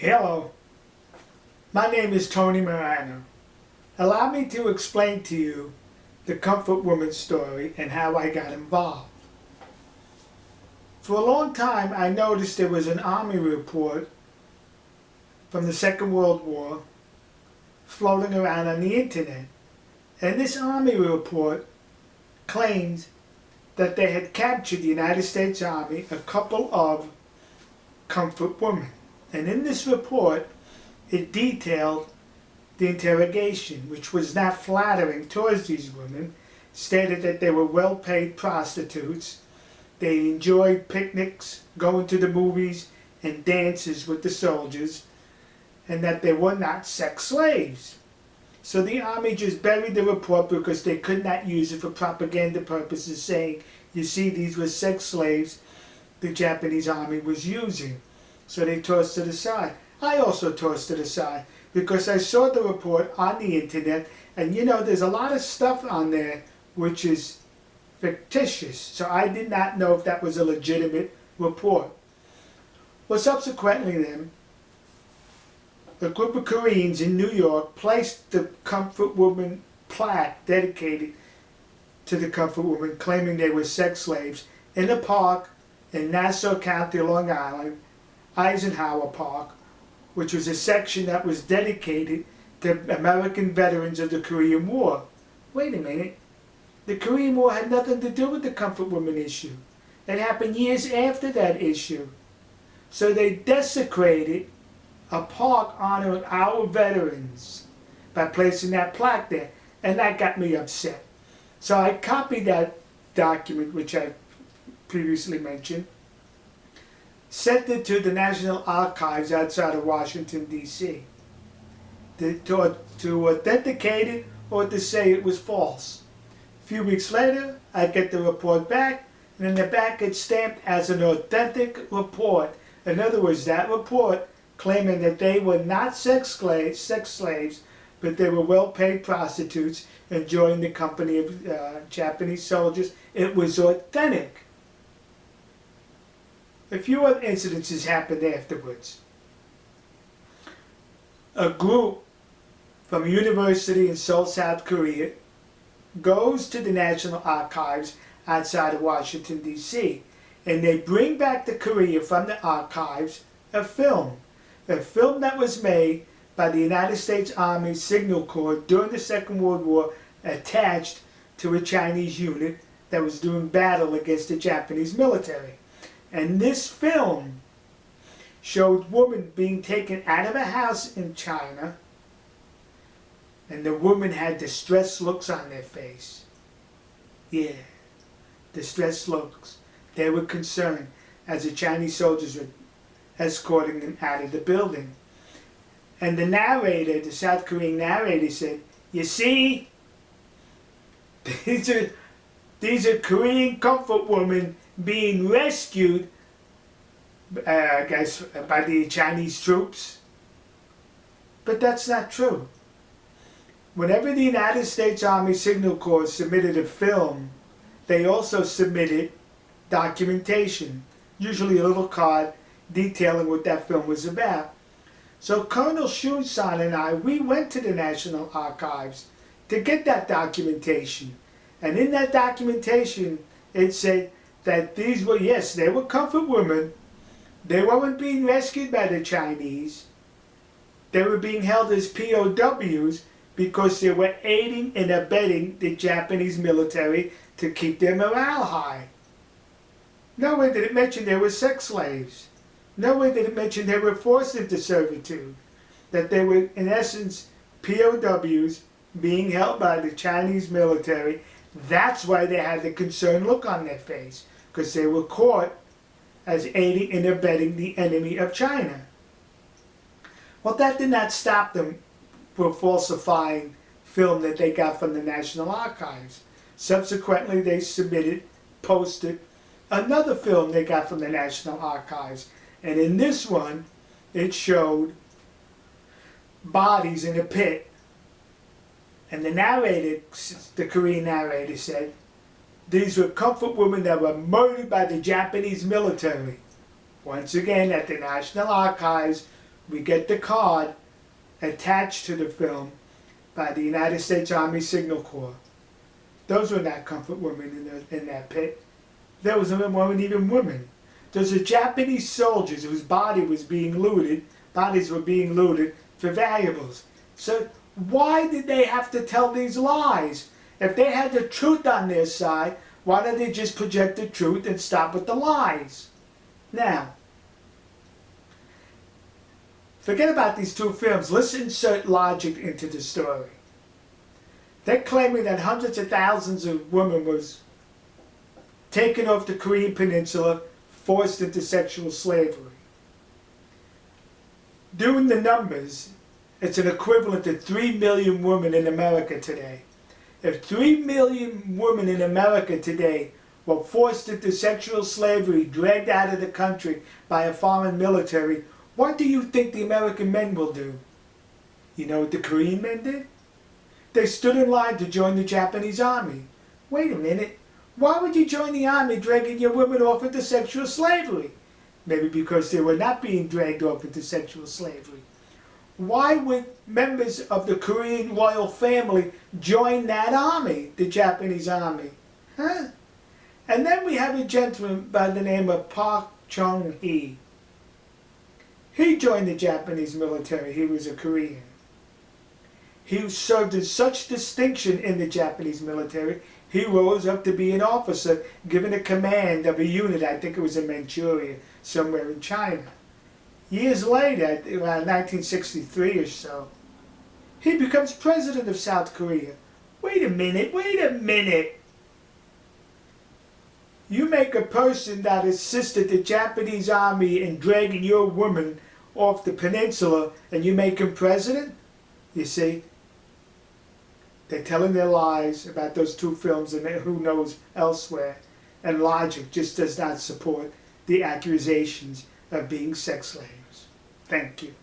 Hello, my name is Tony Morano. Allow me to explain to you the Comfort Woman story and how I got involved. For a long time I noticed there was an army report from the Second World War floating around on the internet. And this army report claims that they had captured the United States Army a couple of comfort women. And in this report, it detailed the interrogation, which was not flattering towards these women, stated that they were well-paid prostitutes, they enjoyed picnics, going to the movies, and dances with the soldiers, and that they were not sex slaves. So the Army just buried the report because they could not use it for propaganda purposes, saying, you see, these were sex slaves the Japanese Army was using. So they tossed it aside. I also tossed it aside because I saw the report on the internet, and you know, there's a lot of stuff on there which is fictitious. So I did not know if that was a legitimate report. Well, subsequently then, a group of Koreans in New York placed the Comfort Woman plaque dedicated to the Comfort Woman, claiming they were sex slaves, in a park in Nassau County, Long Island, Eisenhower Park, which was a section that was dedicated to American veterans of the Korean War. Wait a minute. The Korean War had nothing to do with the Comfort Woman issue. It happened years after that issue. So they desecrated a park honoring our veterans by placing that plaque there. And that got me upset. So I copied that document, which I previously mentioned, sent it to the National Archives outside of Washington, D.C. to authenticate it or to say it was false. A few weeks later, I get the report back, and in the back it's stamped as an authentic report. In other words, that report claiming that they were not sex slaves, but they were well-paid prostitutes enjoying the company of Japanese soldiers. It was authentic. A few other incidences happened afterwards. A group from a university in Seoul, South Korea, goes to the National Archives outside of Washington, D.C., and they bring back to Korea from the archives a film that was made by the United States Army Signal Corps during the Second World War, attached to a Chinese unit that was doing battle against the Japanese military. And this film showed women being taken out of a house in China, and the women had distressed looks on their face. Yeah, distressed looks. They were concerned as the Chinese soldiers were escorting them out of the building. And the narrator, the South Korean narrator, said, you see, these are Korean comfort women being rescued, I guess, by the Chinese troops. But that's not true. Whenever the United States Army Signal Corps submitted a film, they also submitted documentation, usually a little card detailing what that film was about. So Colonel Shun and I, we went to the National Archives to get that documentation. And in that documentation, it said that these were, yes, they were comfort women. They weren't being rescued by the Chinese. They were being held as POWs because they were aiding and abetting the Japanese military to keep their morale high. Nowhere did it mention they were sex slaves. Nowhere did it mention they were forced into servitude. That they were, in essence, POWs being held by the Chinese military. That's why they had the concerned look on their face, because they were caught as aiding and abetting the enemy of China. Well, that did not stop them from falsifying film that they got from the National Archives. Subsequently, they posted another film they got from the National Archives. And in this one, it showed bodies in a pit. And the narrator, the Korean narrator, said, these were comfort women that were murdered by the Japanese military. Once again, at the National Archives, we get the card attached to the film by the United States Army Signal Corps. Those were not comfort women in that pit. Those weren't even women. Those are Japanese soldiers whose bodies were being looted for valuables. So why did they have to tell these lies? If they had the truth on their side, why don't they just project the truth and stop with the lies? Now, forget about these two films. Let's insert logic into the story. They're claiming that hundreds of thousands of women was taken off the Korean Peninsula, forced into sexual slavery. Doing the numbers, it's an equivalent to 3 million women in America today. If 3 million women in America today were forced into sexual slavery, dragged out of the country by a foreign military, what do you think the American men will do? You know what the Korean men did? They stood in line to join the Japanese army. Wait a minute. Why would you join the army dragging your women off into sexual slavery? Maybe because they were not being dragged off into sexual slavery. Why would members of the Korean royal family join that army, the Japanese army? Huh? And then we have a gentleman by the name of Park Chung-hee. He joined the Japanese military. He was a Korean. He served in such distinction in the Japanese military, he rose up to be an officer, given a command of a unit, I think it was in Manchuria, somewhere in China. Years later, around 1963 or so, he becomes president of South Korea. Wait a minute. You make a person that assisted the Japanese army in dragging your woman off the peninsula and you make him president? You see? They're telling their lies about those two films and who knows elsewhere. And logic just does not support the accusations of being sex slaves. Thank you.